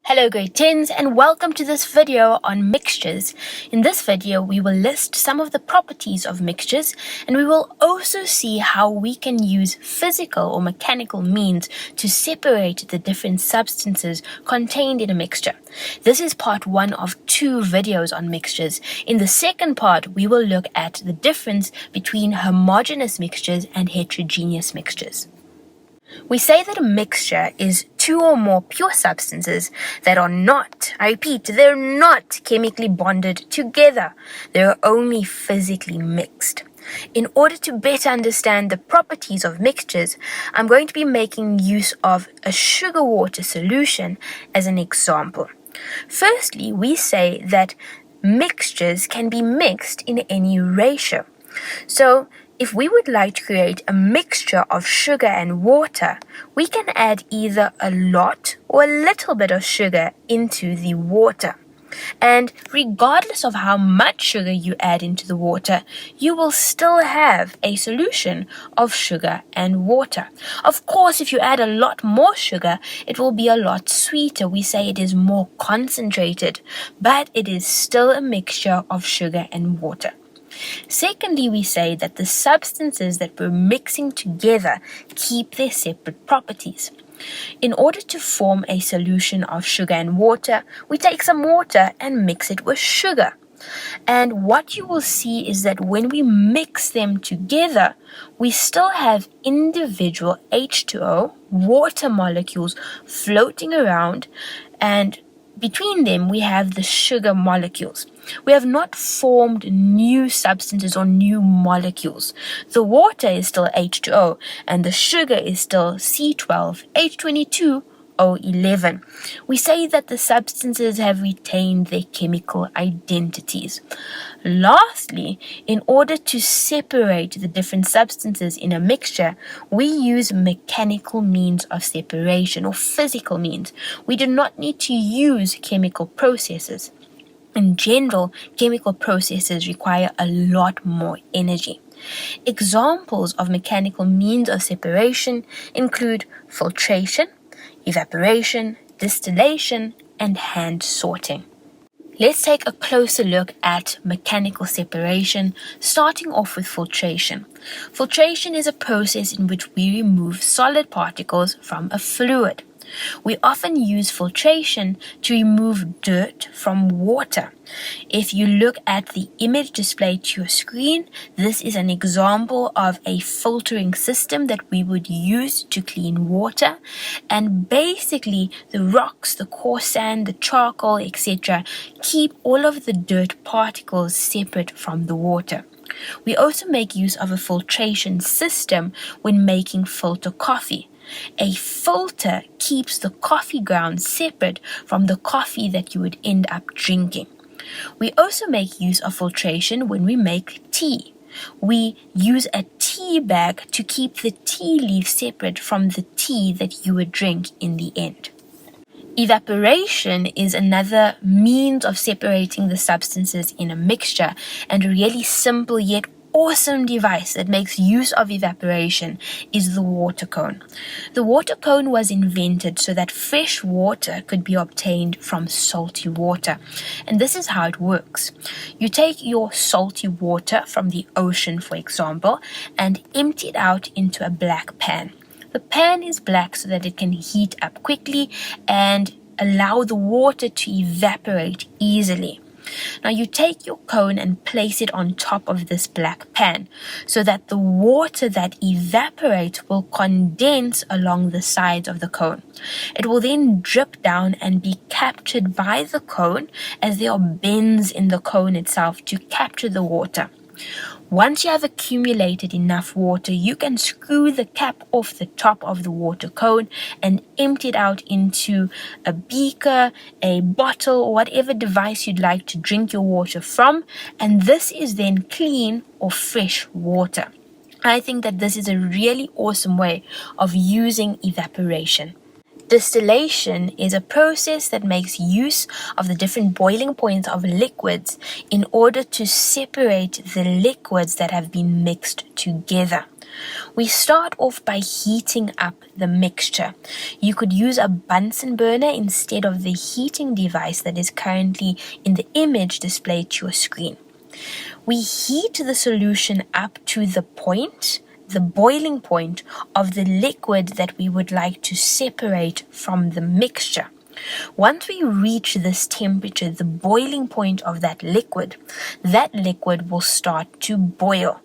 Hello grade 10s and welcome to this video on mixtures. In this video we will list some of the properties of mixtures and we will also see how we can use physical or mechanical means to separate the different substances contained in a mixture. This is part 1 of 2 videos on mixtures. In the second part we will look at the difference between homogeneous mixtures and heterogeneous mixtures. We say that a mixture is 2 or more pure substances that are not, I repeat, they're not chemically bonded together. They're only physically mixed. In order to better understand the properties of mixtures, I'm going to be making use of a sugar-water solution as an example. Firstly, we say that mixtures can be mixed in any ratio. So, if we would like to create a mixture of sugar and water, we can add either a lot or a little bit of sugar into the water. And regardless of how much sugar you add into the water, you will still have a solution of sugar and water. Of course, if you add a lot more sugar, it will be a lot sweeter. We say it is more concentrated, but it is still a mixture of sugar and water. Secondly, we say that the substances that we're mixing together keep their separate properties. In order to form a solution of sugar and water, we take some water and mix it with sugar. And what you will see is that when we mix them together, we still have individual H2O, water molecules floating around, and between them, we have the sugar molecules. We have not formed new substances or new molecules. The water is still H2O, and the sugar is still C12H22O11. We say that the substances have retained their chemical identities. Lastly, in order to separate the different substances in a mixture, we use mechanical means of separation or physical means. We do not need to use chemical processes. In general, chemical processes require a lot more energy. Examples of mechanical means of separation include filtration, evaporation, distillation, and hand sorting. Let's take a closer look at mechanical separation, starting off with filtration. Filtration is a process in which we remove solid particles from a fluid. We often use filtration to remove dirt from water. If you look at the image displayed to your screen, this is an example of a filtering system that we would use to clean water. And basically, the rocks, the coarse sand, the charcoal, etc. keep all of the dirt particles separate from the water. We also make use of a filtration system when making filter coffee. A filter keeps the coffee grounds separate from the coffee that you would end up drinking. We also make use of filtration when we make tea. We use a tea bag to keep the tea leaf separate from the tea that you would drink in the end. Evaporation is another means of separating the substances in a mixture, and a really simple yet awesome device that makes use of evaporation is the water cone. The water cone was invented so that fresh water could be obtained from salty water. And this is how it works. You take your salty water from the ocean, for example, and empty it out into a black pan. The pan is black so that it can heat up quickly and allow the water to evaporate easily. Now you take your cone and place it on top of this black pan so that the water that evaporates will condense along the sides of the cone. It will then drip down and be captured by the cone as there are bends in the cone itself to capture the water. Once you have accumulated enough water, you can screw the cap off the top of the water cone and empty it out into a beaker, a bottle, or whatever device you'd like to drink your water from, and this is then clean or fresh water. I think that this is a really awesome way of using evaporation. Distillation is a process that makes use of the different boiling points of liquids in order to separate the liquids that have been mixed together. We start off by heating up the mixture. You could use a Bunsen burner instead of the heating device that is currently in the image displayed to your screen. We heat the solution up to the boiling point of the liquid that we would like to separate from the mixture. Once we reach this temperature, the boiling point of that liquid will start to boil.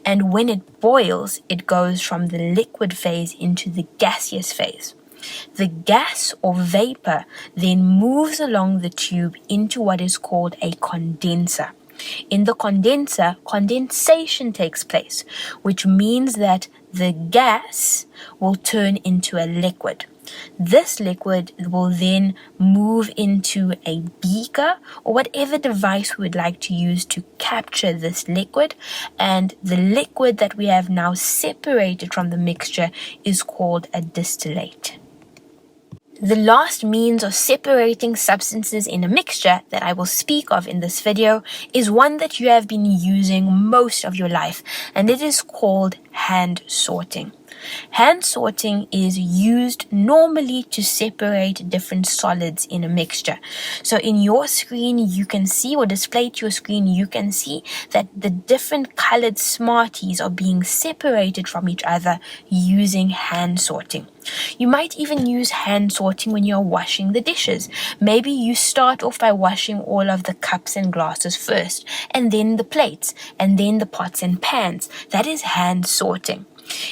And when it boils, it goes from the liquid phase into the gaseous phase. The gas or vapor then moves along the tube into what is called a condenser. In the condenser, condensation takes place, which means that the gas will turn into a liquid. This liquid will then move into a beaker or whatever device we would like to use to capture this liquid, and the liquid that we have now separated from the mixture is called a distillate. The last means of separating substances in a mixture that I will speak of in this video is one that you have been using most of your life, and it is called hand sorting. Hand sorting is used normally to separate different solids in a mixture. So in your screen, you can see, or displayed to your screen, you can see that the different colored Smarties are being separated from each other using hand sorting. You might even use hand sorting when you're washing the dishes. Maybe you start off by washing all of the cups and glasses first, and then the plates, and then the pots and pans. That is hand sorting.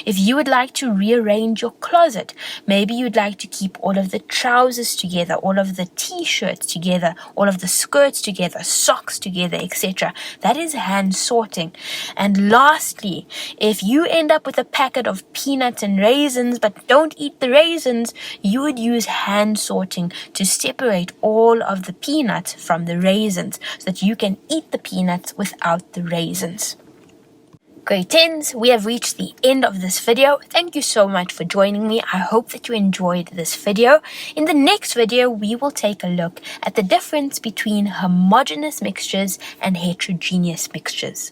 If you would like to rearrange your closet, maybe you'd like to keep all of the trousers together, all of the t-shirts together, all of the skirts together, socks together, etc. That is hand sorting. And lastly, if you end up with a packet of peanuts and raisins but don't eat the raisins, you would use hand sorting to separate all of the peanuts from the raisins so that you can eat the peanuts without the raisins. Grade 10s, we have reached the end of this video. Thank you so much for joining me. I hope that you enjoyed this video. In the next video, we will take a look at the difference between homogeneous mixtures and heterogeneous mixtures.